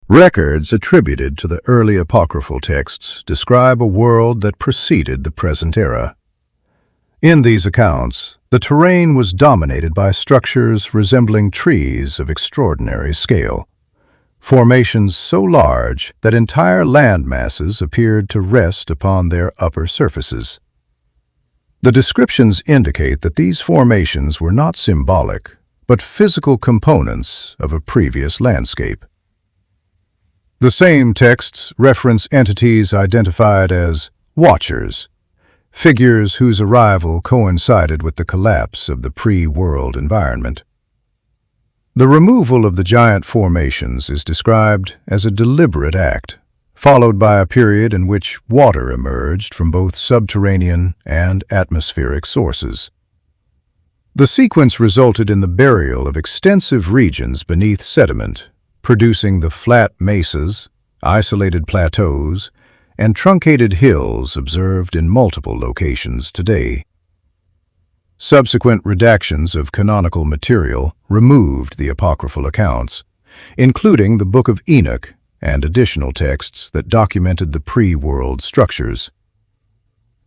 Records attributed to the early apocryphal texts describe a world that preceded the present era. In these accounts, the terrain was dominated by structures resembling trees of extraordinary scale, formations so large that entire land masses appeared to rest upon their upper surfaces. The descriptions indicate that these formations were not symbolic, but physical components of a previous landscape. The same texts reference entities identified as watchers, figures whose arrival coincided with the collapse of the pre-world environment. The removal of the giant formations is described as a deliberate act, followed by a period in which water emerged from both subterranean and atmospheric sources. The sequence resulted in the burial of extensive regions beneath sediment, producing the flat mesas, isolated plateaus, and truncated hills observed in multiple locations today. Subsequent redactions of canonical material removed the apocryphal accounts, including the Book of Enoch and additional texts that documented the pre-world structures.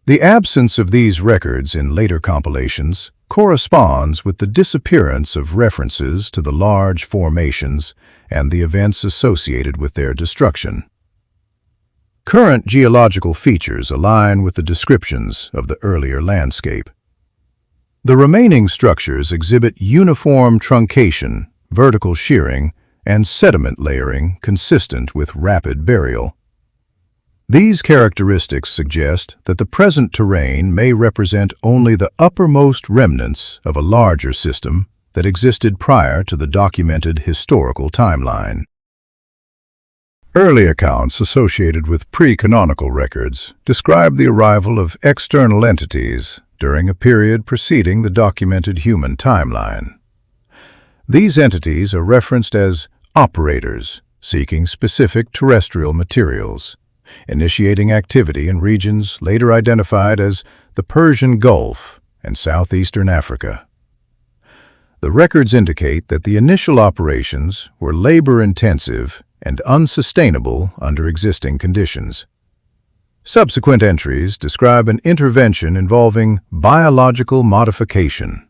The absence of these records in later compilations corresponds with the disappearance of references to the large formations and the events associated with their destruction. Current geological features align with the descriptions of the earlier landscape. The remaining structures exhibit uniform truncation, vertical shearing, and sediment layering consistent with rapid burial. These characteristics suggest that the present terrain may represent only the uppermost remnants of a larger system that existed prior to the documented historical timeline. Early accounts associated with pre-canonical records describe the arrival of external entities during a period preceding the documented human timeline. These entities are referenced as operators seeking specific terrestrial materials, initiating activity in regions later identified as the Persian Gulf and southeastern Africa. The records indicate that the initial operations were labor-intensive and unsustainable under existing conditions. Subsequent entries describe an intervention involving biological modification.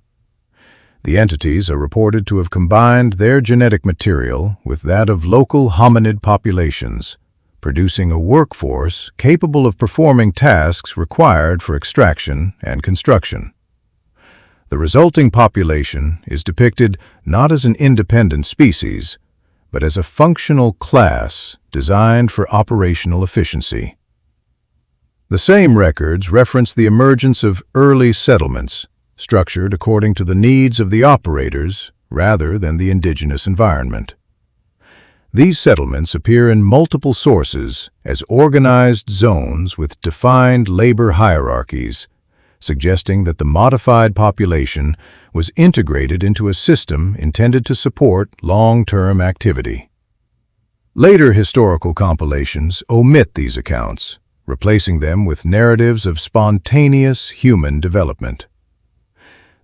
The entities are reported to have combined their genetic material with that of local hominid populations, producing a workforce capable of performing tasks required for extraction and construction. The resulting population is depicted not as an independent species, but as a functional class designed for operational efficiency. The same records reference the emergence of early settlements, structured according to the needs of the operators rather than the indigenous environment. These settlements appear in multiple sources as organized zones with defined labor hierarchies, suggesting that the modified population was integrated into a system intended to support long-term activity. Later historical compilations omit these accounts, replacing them with narratives of spontaneous human development.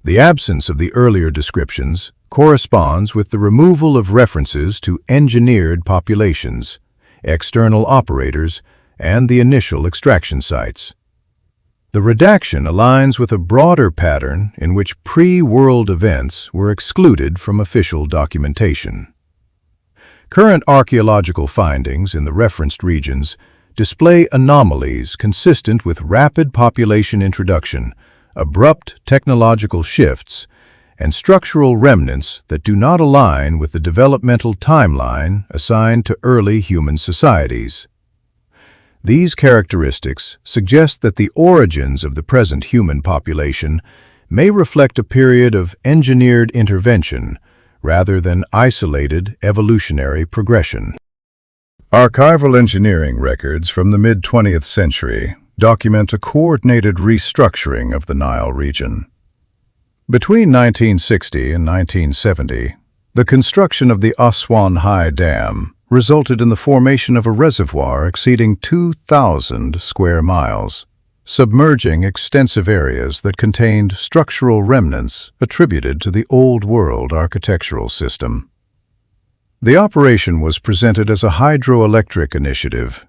The absence of the earlier descriptions corresponds with the removal of references to engineered populations, external operators, and the initial extraction sites. The redaction aligns with a broader pattern in which pre-world events were excluded from official documentation. Current archaeological findings in the referenced regions display anomalies consistent with rapid population introduction, abrupt technological shifts, and structural remnants that do not align with the developmental timeline assigned to early human societies. These characteristics suggest that the origins of the present human population may reflect a period of engineered intervention rather than isolated evolutionary progression. Archival engineering records from the mid-20th century document a coordinated restructuring of the Nile region. Between 1960 and 1970, the construction of the Aswan High Dam resulted in the formation of a reservoir exceeding 2,000 square miles, submerging extensive areas that contained structural remnants attributed to the Old World architectural system. The operation was presented as a hydroelectric initiative,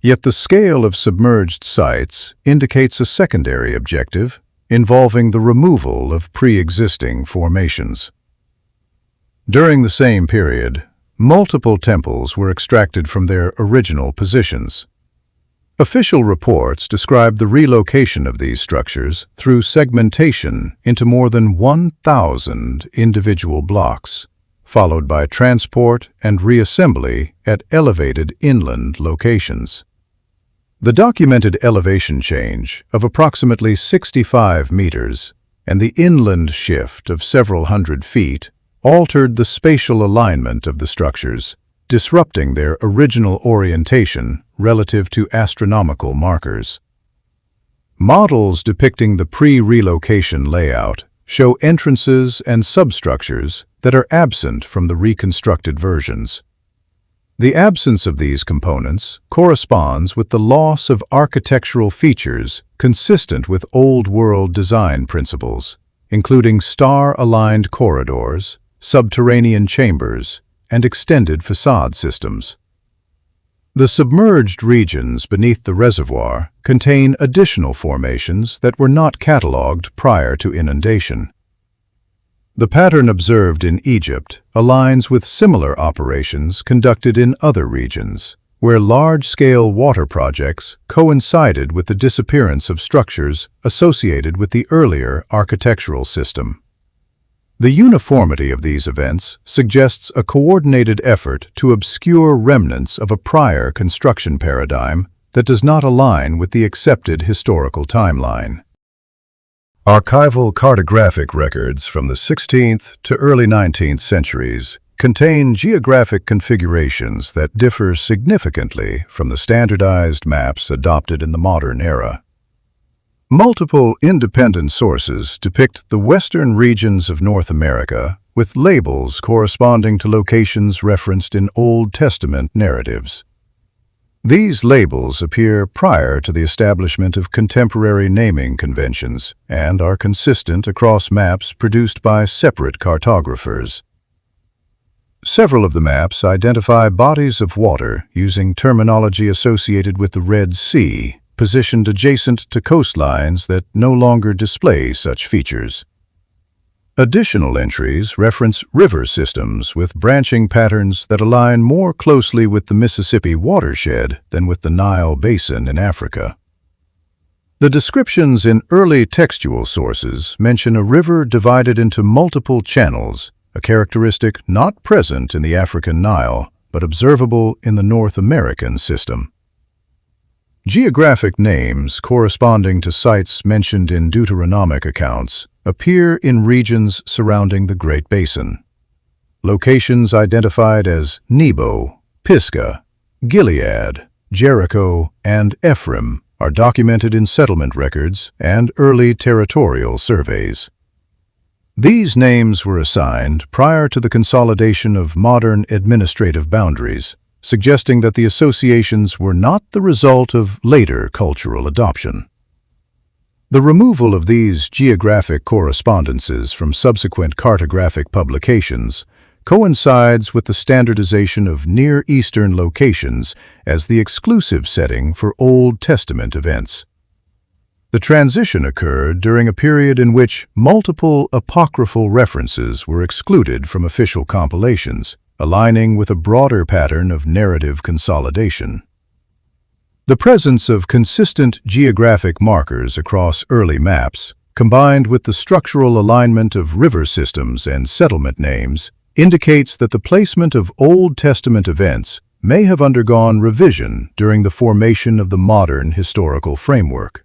yet the scale of submerged sites indicates a secondary objective involving the removal of pre-existing formations. During the same period, multiple temples were extracted from their original positions. Official reports describe the relocation of these structures through segmentation into more than 1,000 individual blocks, followed by transport and reassembly at elevated inland locations. The documented elevation change of approximately 65 meters and the inland shift of several hundred feet altered the spatial alignment of the structures, disrupting their original orientation relative to astronomical markers. Models depicting the pre-relocation layout show entrances and substructures that are absent from the reconstructed versions. The absence of these components corresponds with the loss of architectural features consistent with old-world design principles, including star-aligned corridors, subterranean chambers, and extended facade systems. The submerged regions beneath the reservoir contain additional formations that were not catalogued prior to inundation. The pattern observed in Egypt aligns with similar operations conducted in other regions, where large-scale water projects coincided with the disappearance of structures associated with the earlier architectural system. The uniformity of these events suggests a coordinated effort to obscure remnants of a prior construction paradigm that does not align with the accepted historical timeline. Archival cartographic records from the 16th to early 19th centuries contain geographic configurations that differ significantly from the standardized maps adopted in the modern era. Multiple independent sources depict the western regions of North America with labels corresponding to locations referenced in Old Testament narratives. These labels appear prior to the establishment of contemporary naming conventions and are consistent across maps produced by separate cartographers. Several of the maps identify bodies of water using terminology associated with the Red Sea, positioned adjacent to coastlines that no longer display such features. Additional entries reference river systems with branching patterns that align more closely with the Mississippi watershed than with the Nile Basin in Africa. The descriptions in early textual sources mention a river divided into multiple channels, a characteristic not present in the African Nile, but observable in the North American system. Geographic names corresponding to sites mentioned in Deuteronomic accounts appear in regions surrounding the Great Basin. Locations identified as Nebo, Pisgah, Gilead, Jericho, and Ephraim are documented in settlement records and early territorial surveys. These names were assigned prior to the consolidation of modern administrative boundaries, suggesting that the associations were not the result of later cultural adoption. The removal of these geographic correspondences from subsequent cartographic publications coincides with the standardization of Near Eastern locations as the exclusive setting for Old Testament events. The transition occurred during a period in which multiple apocryphal references were excluded from official compilations, aligning with a broader pattern of narrative consolidation. The presence of consistent geographic markers across early maps, combined with the structural alignment of river systems and settlement names, indicates that the placement of Old Testament events may have undergone revision during the formation of the modern historical framework.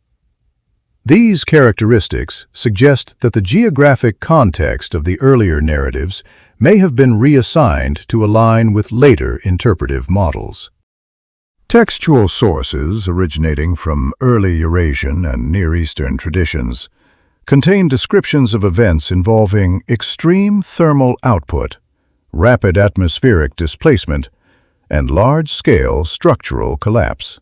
These characteristics suggest that the geographic context of the earlier narratives may have been reassigned to align with later interpretive models. Textual sources originating from early Eurasian and Near Eastern traditions contain descriptions of events involving extreme thermal output, rapid atmospheric displacement, and large-scale structural collapse.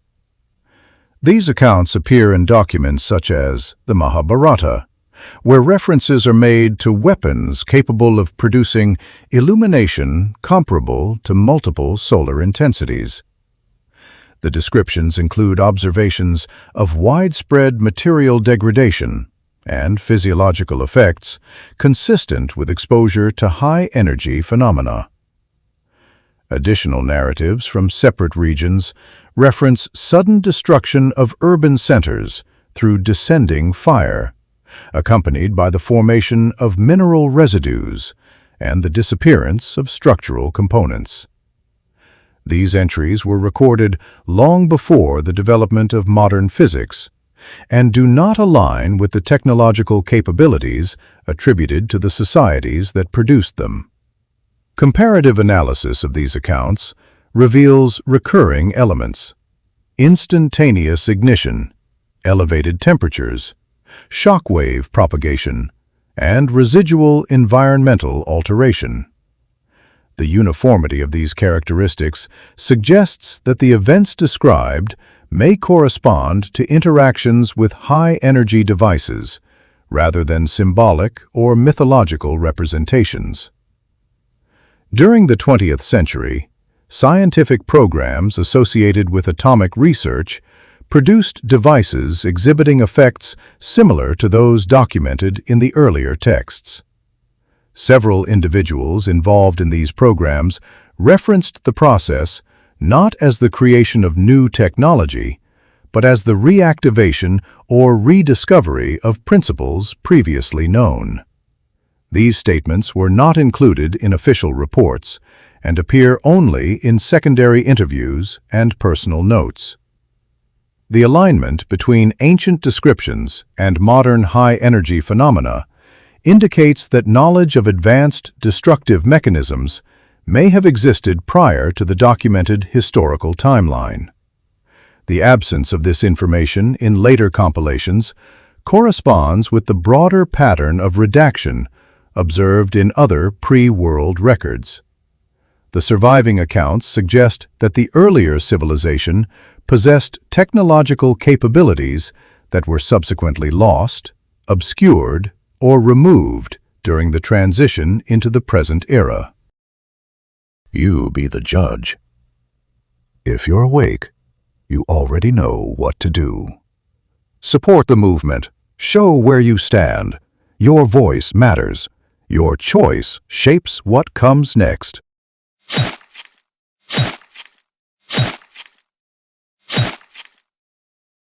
These accounts appear in documents such as the Mahabharata, where references are made to weapons capable of producing illumination comparable to multiple solar intensities. The descriptions include observations of widespread material degradation and physiological effects consistent with exposure to high-energy phenomena. Additional narratives from separate regions reference sudden destruction of urban centers through descending fire, accompanied by the formation of mineral residues and the disappearance of structural components. These entries were recorded long before the development of modern physics and do not align with the technological capabilities attributed to the societies that produced them. Comparative analysis of these accounts reveals recurring elements: instantaneous ignition, elevated temperatures, shockwave propagation, and residual environmental alteration. The uniformity of these characteristics suggests that the events described may correspond to interactions with high-energy devices rather than symbolic or mythological representations. During the 20th century, scientific programs associated with atomic research produced devices exhibiting effects similar to those documented in the earlier texts. Several individuals involved in these programs referenced the process not as the creation of new technology, but as the reactivation or rediscovery of principles previously known. These statements were not included in official reports and appear only in secondary interviews and personal notes. The alignment between ancient descriptions and modern high-energy phenomena indicates that knowledge of advanced destructive mechanisms may have existed prior to the documented historical timeline. The absence of this information in later compilations corresponds with the broader pattern of redaction observed in other pre-world records. The surviving accounts suggest that the earlier civilization possessed technological capabilities that were subsequently lost, obscured, or removed during the transition into the present era. You be the judge. If you're awake, you already know what to do. Support the movement. Show where you stand. Your voice matters. Your choice shapes what comes next.